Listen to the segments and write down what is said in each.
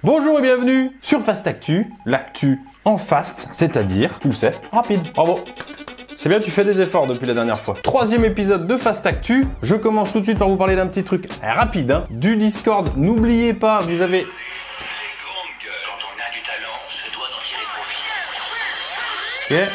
Bonjour et bienvenue sur Fast Actu, l'actu en fast, c'est-à-dire, tu le sais, rapide. Bravo. C'est bien, tu fais des efforts depuis la dernière fois. Troisième épisode de Fast Actu. Je commence tout de suite par vous parler d'un petit truc rapide, hein, du Discord. N'oubliez pas, vous avez... Quand on a du talent, on se doit d'en tirer profit. Yeah.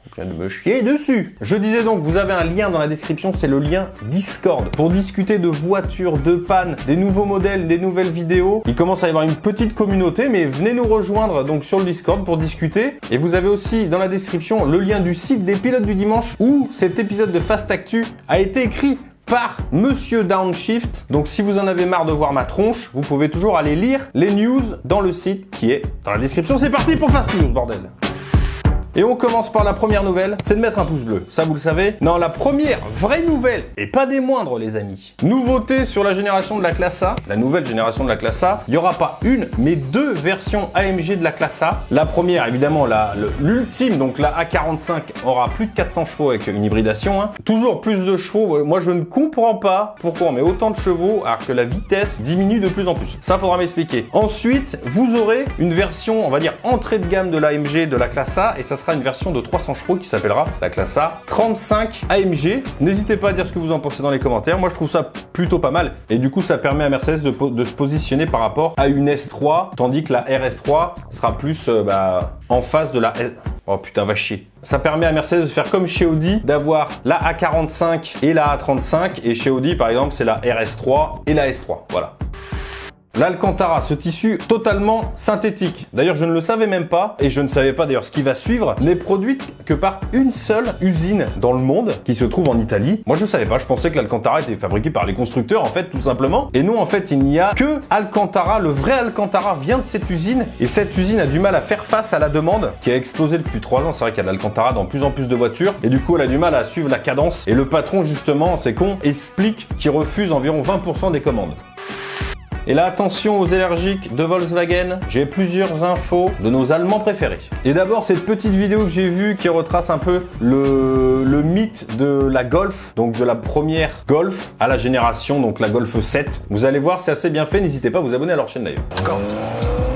Je viens de me chier dessus. Je disais donc, vous avez un lien dans la description, c'est le lien Discord. Pour discuter de voitures, de pannes, des nouveaux modèles, des nouvelles vidéos. Il commence à y avoir une petite communauté, mais venez nous rejoindre donc sur le Discord pour discuter. Et vous avez aussi dans la description le lien du site des pilotes du dimanche où cet épisode de Fast Actu a été écrit par Monsieur Downshift. Donc si vous en avez marre de voir ma tronche, vous pouvez toujours aller lire les news dans le site qui est dans la description. C'est parti pour Fast News, bordel! Et on commence par la première nouvelle, c'est de mettre un pouce bleu. Ça, vous le savez. Non, la première vraie nouvelle, et pas des moindres, les amis. Nouveauté sur la génération de la classe A, la nouvelle génération de la classe A. Il n'y aura pas une, mais deux versions AMG de la classe A. La première, évidemment, l'ultime, donc la A45, aura plus de 400 chevaux avec une hybridation. Hein. Toujours plus de chevaux. Moi, je ne comprends pas pourquoi on met autant de chevaux alors que la vitesse diminue de plus en plus. Ça, faudra m'expliquer. Ensuite, vous aurez une version, on va dire, entrée de gamme de l'AMG de la classe A, et ça sera une version de 300 chevaux qui s'appellera la classe A 35 AMG. N'hésitez pas à dire ce que vous en pensez dans les commentaires. Moi, je trouve ça plutôt pas mal. Et du coup, ça permet à Mercedes de se positionner par rapport à une S3, tandis que la RS3 sera plus en face de la S... Oh putain, va chier. Ça permet à Mercedes de faire comme chez Audi, d'avoir la A45 et la A35. Et chez Audi, par exemple, c'est la RS3 et la S3. Voilà. L'Alcantara, ce tissu totalement synthétique. D'ailleurs, je ne le savais même pas, et je ne savais pas d'ailleurs ce qui va suivre, n'est produite que par une seule usine dans le monde, qui se trouve en Italie. Moi, je ne savais pas, je pensais que l'Alcantara était fabriqué par les constructeurs, en fait, tout simplement. Et non, en fait, il n'y a que Alcantara, le vrai Alcantara vient de cette usine, et cette usine a du mal à faire face à la demande, qui a explosé depuis 3 ans. C'est vrai qu'il y a de l'Alcantara dans plus en plus de voitures, et du coup, elle a du mal à suivre la cadence. Et le patron, justement, c'est con, explique qu'il refuse environ 20% des commandes. Et là, attention aux allergiques de Volkswagen, j'ai plusieurs infos de nos Allemands préférés. Et d'abord, cette petite vidéo que j'ai vue qui retrace un peu le mythe de la Golf, donc de la première Golf à la génération, donc la Golf 7. Vous allez voir, c'est assez bien fait, n'hésitez pas à vous abonner à leur chaîne d'ailleurs.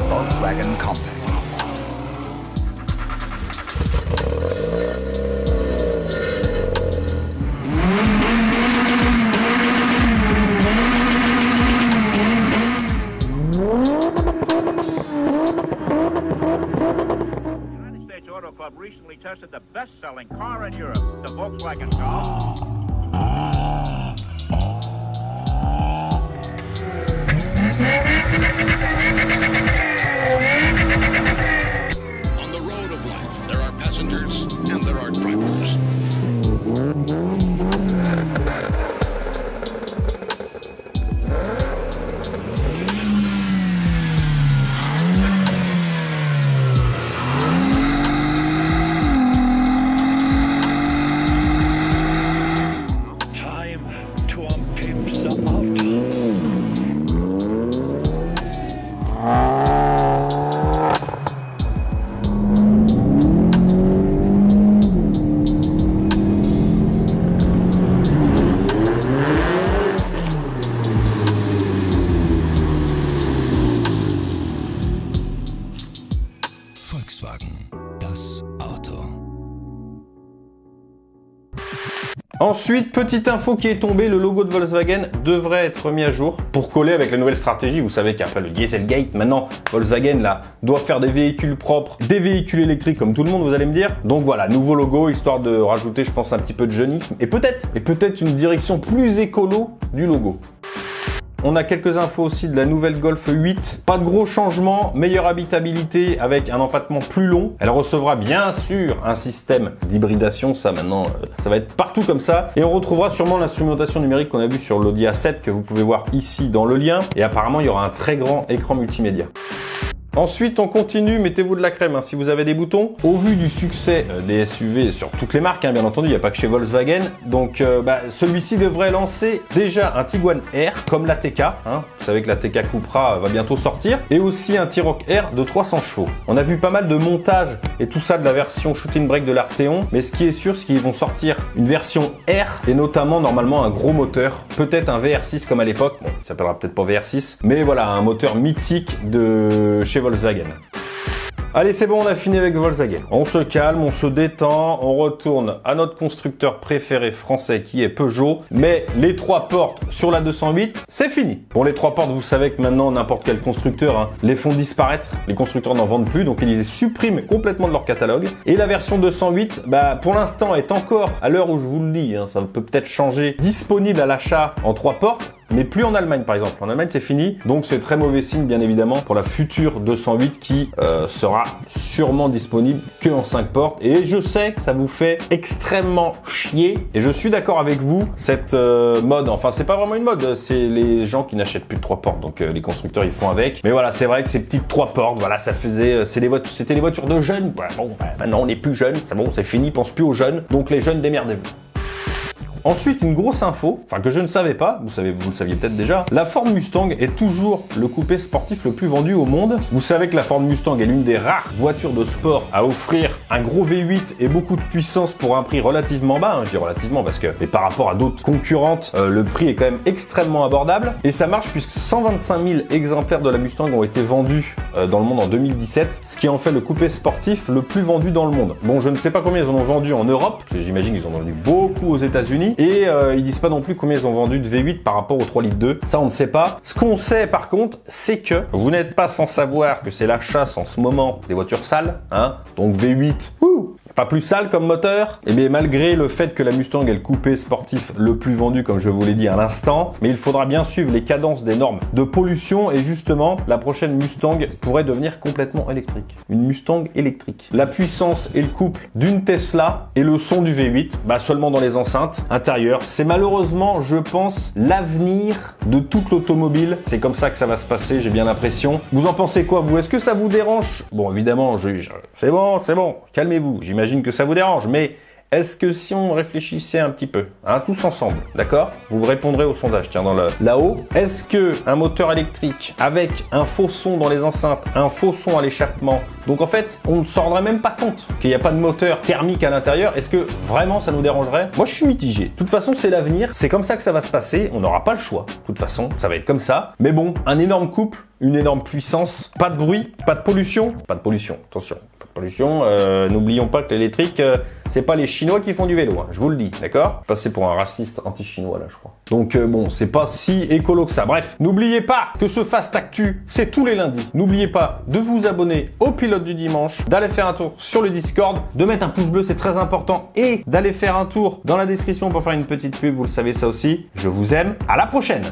Volkswagen Company. Auto Club recently tested the best-selling car in Europe, the Volkswagen Golf. On the road of life, there are passengers and there are drivers. Ensuite, petite info qui est tombée, le logo de Volkswagen devrait être mis à jour pour coller avec la nouvelle stratégie. Vous savez qu'après le Dieselgate, maintenant, Volkswagen là, doit faire des véhicules propres, des véhicules électriques comme tout le monde, vous allez me dire. Donc voilà, nouveau logo, histoire de rajouter, je pense, un petit peu de jeunisme et peut-être une direction plus écolo du logo. On a quelques infos aussi de la nouvelle Golf 8. Pas de gros changements, meilleure habitabilité avec un empattement plus long. Elle recevra bien sûr un système d'hybridation, ça maintenant, ça va être partout comme ça. Et on retrouvera sûrement l'instrumentation numérique qu'on a vu sur l'Audi A7 que vous pouvez voir ici dans le lien. Et apparemment, il y aura un très grand écran multimédia. Ensuite, on continue, mettez-vous de la crème hein, si vous avez des boutons. Au vu du succès des SUV sur toutes les marques, hein, bien entendu, il n'y a pas que chez Volkswagen. Donc, celui-ci devrait lancer déjà un Tiguan R comme la TK. Hein. Vous savez que la TK Cupra va bientôt sortir. Et aussi un T-Roc R de 300 chevaux. On a vu pas mal de montage et tout ça de la version Shooting Brake de l'Arteon. Mais ce qui est sûr, c'est qu'ils vont sortir une version R et notamment, normalement, un gros moteur. Peut-être un VR6 comme à l'époque. Bon, il s'appellera peut-être pas VR6. Mais voilà, un moteur mythique de chez Volkswagen. Allez, c'est bon, on a fini avec Volkswagen. On se calme, on se détend, on retourne à notre constructeur préféré français qui est Peugeot. Mais les 3 portes sur la 208, c'est fini. Bon, les 3 portes, vous savez que maintenant, n'importe quel constructeur hein, les font disparaître. Les constructeurs n'en vendent plus, donc ils les suppriment complètement de leur catalogue. Et la version 208, pour l'instant, est encore, à l'heure où je vous le dis, hein, ça peut peut-être changer, disponible à l'achat en 3 portes. Mais plus en Allemagne par exemple. En Allemagne c'est fini, donc c'est très mauvais signe bien évidemment pour la future 208 qui sera sûrement disponible que en 5 portes. Et je sais que ça vous fait extrêmement chier. Et je suis d'accord avec vous, cette mode, enfin c'est pas vraiment une mode, c'est les gens qui n'achètent plus de 3 portes. Donc les constructeurs ils font avec. Mais voilà, c'est vrai que ces petites 3 portes, voilà, ça faisait, c'était les voitures de jeunes. Voilà, bon, maintenant on n'est plus jeunes, c'est bon, c'est fini, pense plus aux jeunes. Donc les jeunes, démerdez-vous. Ensuite, une grosse info, enfin que je ne savais pas, vous le saviez peut-être déjà, la Ford Mustang est toujours le coupé sportif le plus vendu au monde. Vous savez que la Ford Mustang est l'une des rares voitures de sport à offrir un gros V8 et beaucoup de puissance pour un prix relativement bas, hein, je dis relativement parce que et par rapport à d'autres concurrentes, le prix est quand même extrêmement abordable. Et ça marche puisque 125 000 exemplaires de la Mustang ont été vendus dans le monde en 2017, ce qui en fait le coupé sportif le plus vendu dans le monde. Bon, je ne sais pas combien ils en ont vendu en Europe, parce que j'imagine qu'ils en ont vendu beaucoup aux États-Unis. Et ils disent pas non plus combien ils ont vendu de V8 par rapport au 3 litres 2. Ça, on ne sait pas. Ce qu'on sait par contre, c'est que vous n'êtes pas sans savoir que c'est la chasse en ce moment des voitures sales. Hein. Donc V8, pas plus sale comme moteur. Et bien malgré le fait que la Mustang est le coupé sportif le plus vendu, comme je vous l'ai dit à l'instant, mais il faudra bien suivre les cadences des normes de pollution. Et justement, la prochaine Mustang pourrait devenir complètement électrique. Une Mustang électrique. La puissance et le couple d'une Tesla et le son du V8, seulement dans les enceintes intérieures. C'est malheureusement, je pense, l'avenir de toute l'automobile. C'est comme ça que ça va se passer, j'ai bien l'impression. Vous en pensez quoi, vous? Est-ce que ça vous dérange? Bon, évidemment, c'est bon, calmez-vous. J'imagine que ça vous dérange, mais est-ce que si on réfléchissait un petit peu, hein, tous ensemble, d'accord? Vous me répondrez au sondage, tiens, là-haut. Est-ce que un moteur électrique avec un faux son dans les enceintes, un faux son à l'échappement, donc en fait, on ne s'en rendrait même pas compte qu'il n'y a pas de moteur thermique à l'intérieur, est-ce que vraiment ça nous dérangerait? Moi, je suis mitigé. De toute façon, c'est l'avenir, c'est comme ça que ça va se passer, on n'aura pas le choix. De toute façon, ça va être comme ça. Mais bon, un énorme couple, une énorme puissance, pas de bruit, pas de pollution, attention. Pollution, n'oublions pas que l'électrique, c'est pas les Chinois qui font du vélo, hein, je vous le dis, d'accord? Passer pour un raciste anti-chinois là, je crois. Donc bon, c'est pas si écolo que ça. Bref, n'oubliez pas que ce Fast Actu, c'est tous les lundis. N'oubliez pas de vous abonner au Pilote du Dimanche, d'aller faire un tour sur le Discord, de mettre un pouce bleu, c'est très important, et d'aller faire un tour dans la description pour faire une petite pub, vous le savez ça aussi. Je vous aime, à la prochaine!